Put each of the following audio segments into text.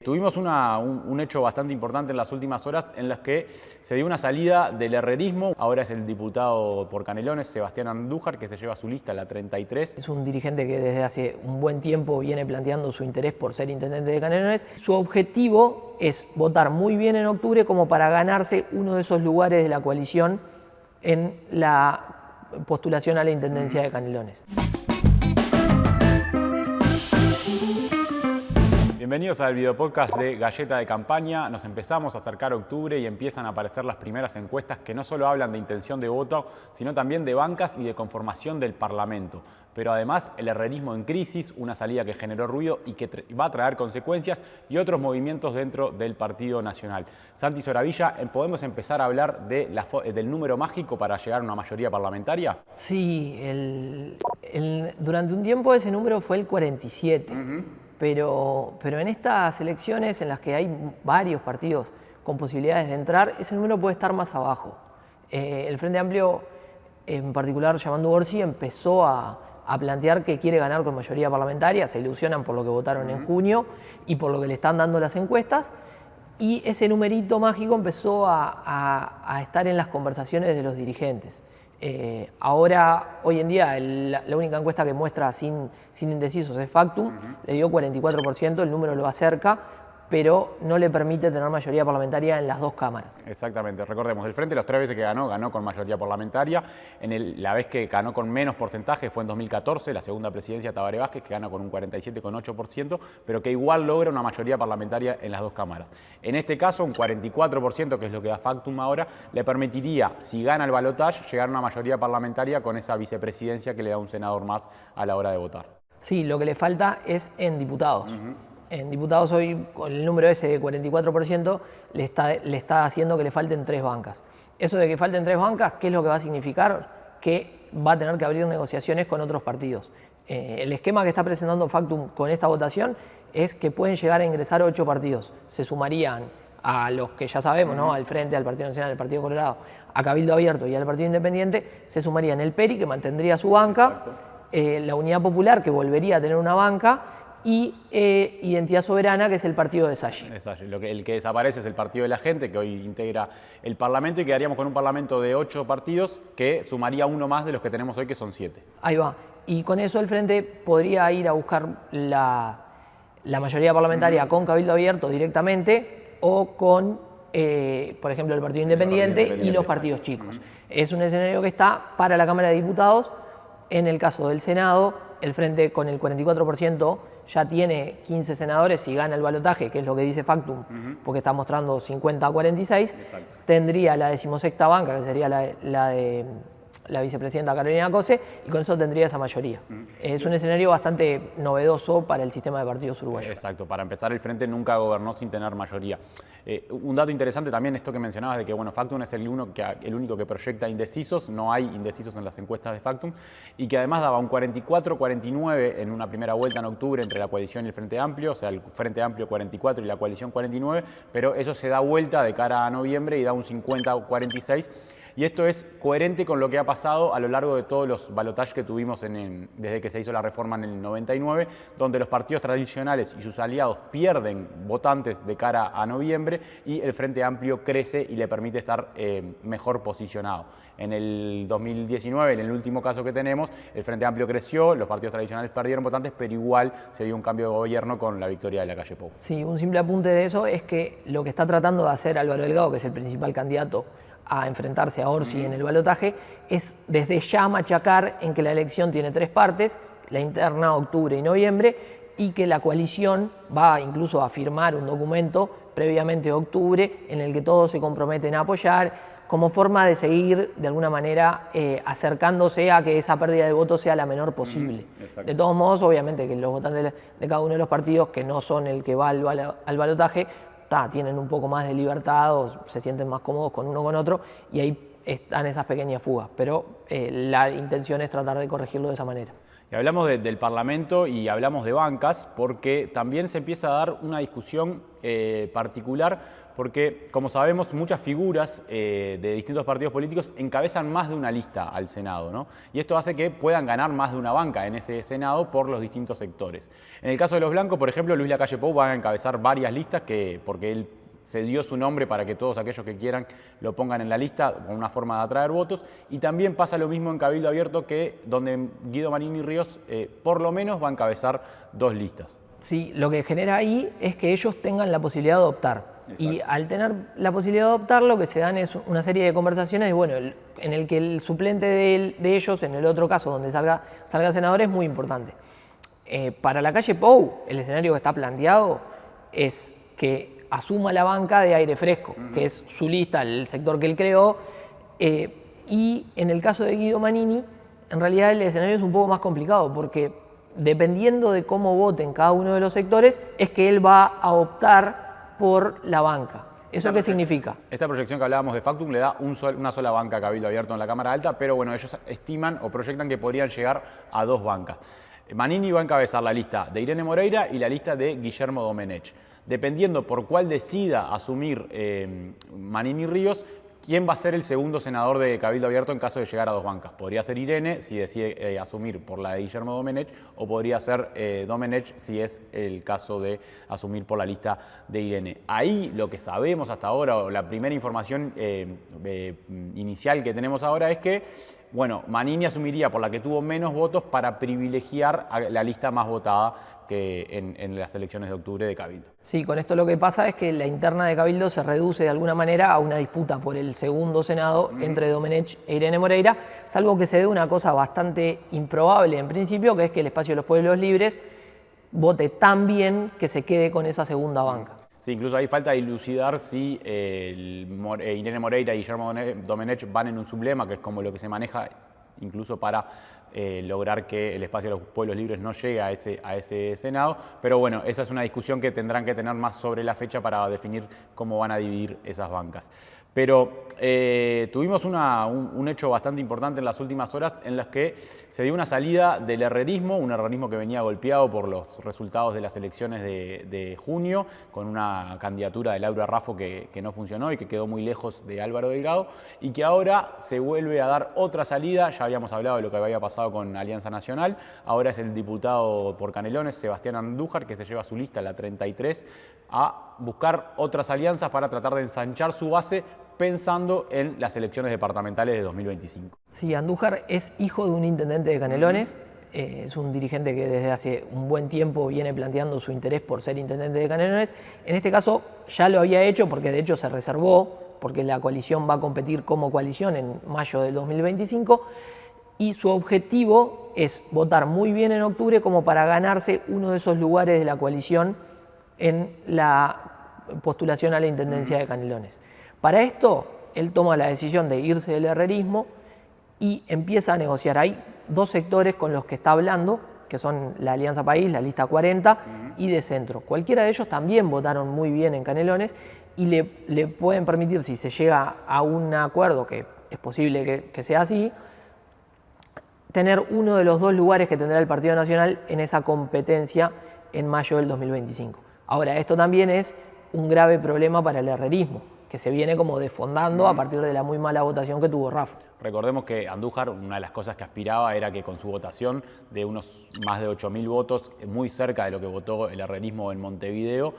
Tuvimos un hecho bastante importante en las últimas horas en las que se dio una salida del herrerismo. Ahora es el diputado por Canelones, Sebastián Andújar, que se lleva su lista, la 33. Es un dirigente que desde hace un buen tiempo viene planteando su interés por ser intendente de Canelones. Su objetivo es votar muy bien en octubre como para ganarse uno de esos lugares de la coalición en la postulación a la intendencia de Canelones. Bienvenidos al videopodcast de Galleta de Campaña. Nos empezamos a acercar a octubre y empiezan a aparecer las primeras encuestas que no solo hablan de intención de voto, sino también de bancas y de conformación del Parlamento. Pero además el herrerismo en crisis, una salida que generó ruido y que va a traer consecuencias, y otros movimientos dentro del Partido Nacional. Santi Soravilla, ¿podemos empezar a hablar del número mágico para llegar a una mayoría parlamentaria? Sí, durante un tiempo ese número fue el 47. Pero en estas elecciones en las que hay varios partidos con posibilidades de entrar, ese número puede estar más abajo. El Frente Amplio, en particular llamando Orsi, empezó a plantear que quiere ganar con mayoría parlamentaria, se ilusionan por lo que votaron en junio y por lo que le están dando las encuestas, y ese numerito mágico empezó a estar en las conversaciones de los dirigentes. Ahora, hoy en día, la única encuesta que muestra sin indecisos es Factum, le dio 44%, el número lo acerca, pero no le permite tener mayoría parlamentaria en las dos cámaras. Exactamente, recordemos, el Frente las tres veces que ganó con mayoría parlamentaria. La vez que ganó con menos porcentaje fue en 2014, la segunda presidencia Tabaré Vázquez, que gana con un 47,8%, pero que igual logra una mayoría parlamentaria en las dos cámaras. En este caso, un 44%, que es lo que da Factum ahora, le permitiría, si gana el balotaje, llegar a una mayoría parlamentaria con esa vicepresidencia que le da un senador más a la hora de votar. Sí, lo que le falta es en diputados. En diputados hoy, con el número ese de 44%, le está haciendo que le falten 3 bancas. Eso de que falten 3 bancas, ¿qué es lo que va a significar? Que va a tener que abrir negociaciones con otros partidos. El esquema que está presentando Factum con esta votación es que pueden llegar a ingresar 8 partidos. Se sumarían a los que ya sabemos, ¿no? Al Frente, al Partido Nacional, al Partido Colorado, a Cabildo Abierto y al Partido Independiente. Se sumarían el PERI, que mantendría su banca, la Unidad Popular, que volvería a tener una banca, y Identidad Soberana, que es el partido de Sagi. El que desaparece es el Partido de la Gente, que hoy integra el Parlamento, y quedaríamos con un Parlamento de 8 partidos que sumaría uno más de los que tenemos hoy, que son 7. Ahí va. Y con eso el Frente podría ir a buscar la mayoría parlamentaria con Cabildo Abierto directamente o con, por ejemplo, el Partido Independiente y los partidos chicos. Es un escenario que está para la Cámara de Diputados. En el caso del Senado, el Frente con el 44% ya tiene 15 senadores. Si gana el balotaje, que es lo que dice Factum, porque está mostrando 50 a 46, tendría la 16ª banca, que sería la de la vicepresidenta Carolina Cose, y con eso tendría esa mayoría. Es un escenario bastante novedoso para el sistema de partidos uruguayos. Exacto, para empezar, el Frente nunca gobernó sin tener mayoría. Un dato interesante también, esto que mencionabas, de que Factum es el único que proyecta indecisos, no hay indecisos en las encuestas de Factum, y que además daba un 44-49 en una primera vuelta en octubre entre la coalición y el Frente Amplio, o sea, el Frente Amplio 44 y la coalición 49, pero eso se da vuelta de cara a noviembre y da un 50-46. Y esto es coherente con lo que ha pasado a lo largo de todos los balotajes que tuvimos desde que se hizo la reforma en el 99, donde los partidos tradicionales y sus aliados pierden votantes de cara a noviembre y el Frente Amplio crece y le permite estar mejor posicionado. En el 2019, en el último caso que tenemos, el Frente Amplio creció, los partidos tradicionales perdieron votantes, pero igual se dio un cambio de gobierno con la victoria de Lacalle Pou. Sí, un simple apunte de eso es que lo que está tratando de hacer Álvaro Delgado, que es el principal candidato a enfrentarse a Orsi en el balotaje, es desde ya machacar en que la elección tiene 3 partes, la interna, octubre y noviembre, y que la coalición va incluso a firmar un documento previamente octubre en el que todos se comprometen a apoyar, como forma de seguir de alguna manera acercándose a que esa pérdida de votos sea la menor posible. De todos modos, obviamente que los votantes de cada uno de los partidos, que no son el que va al balotaje, tienen un poco más de libertad o se sienten más cómodos con uno o con otro, y ahí están esas pequeñas fugas, pero la intención es tratar de corregirlo de esa manera. Y hablamos del Parlamento y hablamos de bancas porque también se empieza a dar una discusión particular porque, como sabemos, muchas figuras de distintos partidos políticos encabezan más de una lista al Senado, ¿no? Y esto hace que puedan ganar más de una banca en ese Senado por los distintos sectores. En el caso de los blancos, por ejemplo, Luis Lacalle Pou va a encabezar varias listas porque él se dio su nombre para que todos aquellos que quieran lo pongan en la lista, con una forma de atraer votos. Y también pasa lo mismo en Cabildo Abierto, donde Guido Manini Ríos por lo menos va a encabezar 2 listas. Sí, lo que genera ahí es que ellos tengan la posibilidad de optar. Exacto. Y al tener la posibilidad de optar, lo que se dan es una serie de conversaciones, bueno, en el que el suplente de ellos, en el otro caso donde salga senador, es muy importante. Para Lacalle Pou, el escenario que está planteado es que asuma la banca de Aire Fresco, que es su lista, el sector que él creó, y en el caso de Guido Manini, en realidad el escenario es un poco más complicado, porque dependiendo de cómo voten cada uno de los sectores, es que él va a optar por la banca. ¿Eso qué significa? Esta proyección que hablábamos de Factum le da una sola banca a Cabildo Abierto en la Cámara Alta, pero bueno, ellos estiman o proyectan que podrían llegar a 2 bancas. Manini va a encabezar la lista de Irene Moreira y la lista de Guillermo Domenech. Dependiendo por cuál decida asumir Manini Ríos, ¿quién va a ser el segundo senador de Cabildo Abierto en caso de llegar a 2 bancas? Podría ser Irene, si decide asumir por la de Guillermo Domenech, o podría ser Domenech, si es el caso de asumir por la lista de Irene. Ahí lo que sabemos hasta ahora, o la primera información inicial que tenemos ahora es que, bueno, Manini asumiría por la que tuvo menos votos para privilegiar a la lista más votada que en las elecciones de octubre de Cabildo. Sí, con esto lo que pasa es que la interna de Cabildo se reduce de alguna manera a una disputa por el segundo senado entre Domenech e Irene Moreira, salvo que se dé una cosa bastante improbable en principio, que es que el Espacio de los Pueblos Libres vote tan bien que se quede con esa segunda banca. Sí, incluso ahí falta dilucidar si Irene Moreira y Guillermo Domenech van en un sublema, que es como lo que se maneja incluso para lograr que el Espacio de los Pueblos Libres no llegue a ese Senado. Pero bueno, esa es una discusión que tendrán que tener más sobre la fecha para definir cómo van a dividir esas bancas. Pero tuvimos un hecho bastante importante en las últimas horas en las que se dio una salida del herrerismo, un herrerismo que venía golpeado por los resultados de las elecciones de junio, con una candidatura de Laura Raffo que no funcionó y que quedó muy lejos de Álvaro Delgado, y que ahora se vuelve a dar otra salida. Ya habíamos hablado de lo que había pasado con Alianza Nacional, ahora es el diputado por Canelones, Sebastián Andújar, que se lleva su lista, la 33, a buscar otras alianzas para tratar de ensanchar su base, pensando en las elecciones departamentales de 2025. Sí, Andújar es hijo de un intendente de Canelones, es un dirigente que desde hace un buen tiempo viene planteando su interés por ser intendente de Canelones. En este caso ya lo había hecho porque de hecho se reservó, porque la coalición va a competir como coalición en mayo del 2025, y su objetivo es votar muy bien en octubre como para ganarse uno de esos lugares de la coalición en la postulación a la intendencia de Canelones. Para esto, él toma la decisión de irse del herrerismo y empieza a negociar. Hay 2 sectores con los que está hablando, que son la Alianza País, la lista 40 y de Centro. Cualquiera de ellos también votaron muy bien en Canelones y le pueden permitir, si se llega a un acuerdo, que es posible que sea así, tener uno de los 2 lugares que tendrá el Partido Nacional en esa competencia en mayo del 2025. Ahora, esto también es un grave problema para el herrerismo, que se viene como desfondando a partir de la muy mala votación que tuvo Raffo. Recordemos que Andújar, una de las cosas que aspiraba era que con su votación de unos más de 8.000 votos, muy cerca de lo que votó el herrerismo en Montevideo,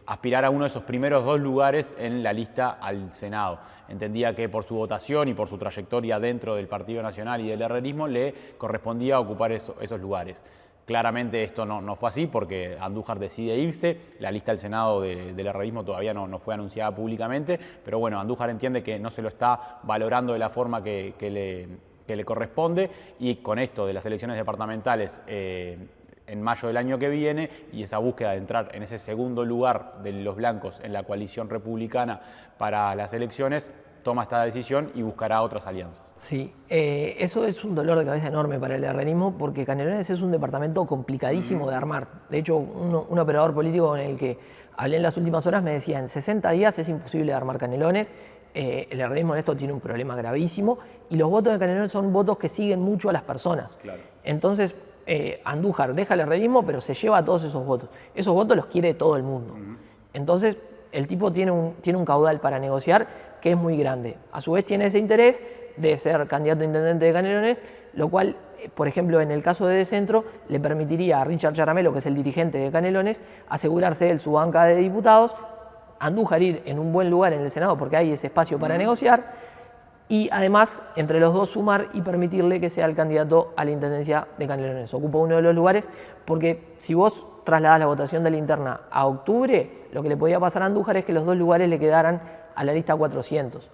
aspirara a uno de esos primeros 2 lugares en la lista al Senado. Entendía que por su votación y por su trayectoria dentro del Partido Nacional y del herrerismo le correspondía ocupar esos lugares. Claramente esto no fue así porque Andújar decide irse, la lista del Senado del herrerismo todavía no fue anunciada públicamente, pero bueno, Andújar entiende que no se lo está valorando de la forma que le corresponde, y con esto de las elecciones departamentales en mayo del año que viene y esa búsqueda de entrar en ese segundo lugar de los blancos en la coalición republicana para las elecciones, toma esta decisión y buscará otras alianzas. Sí, eso es un dolor de cabeza enorme para el herrerismo porque Canelones es un departamento complicadísimo de armar. De hecho, un operador político con el que hablé en las últimas horas me decía, en 60 días es imposible armar Canelones, el herrerismo en esto tiene un problema gravísimo y los votos de Canelones son votos que siguen mucho a las personas. Claro. Entonces, Andújar deja el herrerismo, pero se lleva todos esos votos. Esos votos los quiere todo el mundo. Entonces, el tipo tiene un caudal para negociar que es muy grande. A su vez, tiene ese interés de ser candidato a intendente de Canelones, lo cual, por ejemplo, en el caso de Centro, le permitiría a Richard Charamelo, que es el dirigente de Canelones, asegurarse él su banca de diputados, Andújar ir en un buen lugar en el Senado porque hay ese espacio para negociar, y además entre los dos sumar y permitirle que sea el candidato a la intendencia de Canelones. Ocupa uno de los lugares porque si vos trasladás la votación de la interna a octubre, lo que le podía pasar a Andújar es que los dos lugares le quedaran a la lista 400.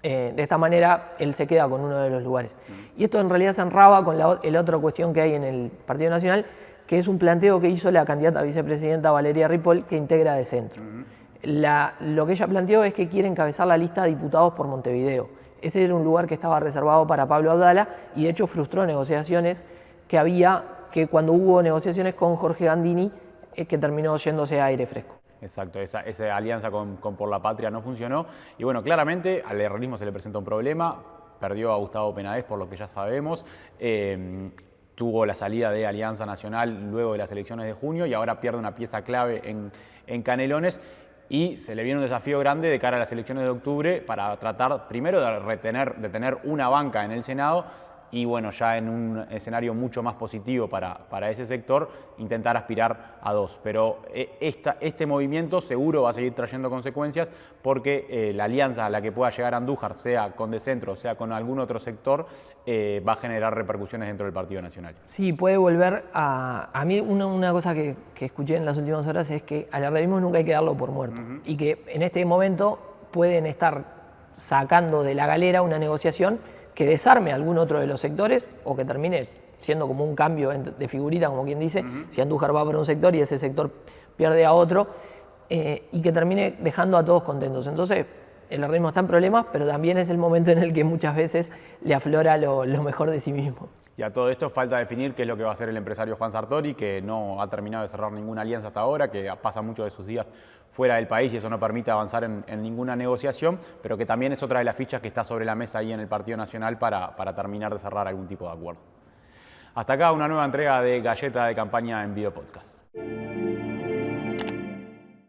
De esta manera él se queda con uno de los lugares. Y esto en realidad se enraba con la otra cuestión que hay en el Partido Nacional, que es un planteo que hizo la candidata a vicepresidenta Valeria Ripoll, que integra de Centro. Lo que ella planteó es que quiere encabezar la lista de diputados por Montevideo. Ese era un lugar que estaba reservado para Pablo Abdala y de hecho frustró negociaciones que cuando hubo negociaciones con Jorge Gandini, que terminó yéndose a Aire Fresco. Exacto, esa alianza con Por la Patria no funcionó. Y bueno, claramente al herrerismo se le presenta un problema. Perdió a Gustavo Penades, por lo que ya sabemos. Tuvo la salida de Alianza Nacional luego de las elecciones de junio y ahora pierde una pieza clave en Canelones. Y se le viene un desafío grande de cara a las elecciones de octubre para tratar primero de tener una banca en el Senado y bueno, ya en un escenario mucho más positivo para ese sector, intentar aspirar a 2. Pero este movimiento seguro va a seguir trayendo consecuencias porque la alianza a la que pueda llegar Andújar, sea con De Centro, sea con algún otro sector, va a generar repercusiones dentro del Partido Nacional. Sí, puede volver a mí una cosa que escuché en las últimas horas es que al herrerismo nunca hay que darlo por muerto y que en este momento pueden estar sacando de la galera una negociación que desarme a algún otro de los sectores o que termine siendo como un cambio de figurita, como quien dice, si Andújar va por un sector y ese sector pierde a otro, y que termine dejando a todos contentos. Entonces, el herrerismo está en problemas, pero también es el momento en el que muchas veces le aflora lo mejor de sí mismo. Y a todo esto falta definir qué es lo que va a hacer el empresario Juan Sartori, que no ha terminado de cerrar ninguna alianza hasta ahora, que pasa muchos de sus días fuera del país y eso no permite avanzar en ninguna negociación, pero que también es otra de las fichas que está sobre la mesa ahí en el Partido Nacional para terminar de cerrar algún tipo de acuerdo. Hasta acá una nueva entrega de Galleta de Campaña en Video Podcast.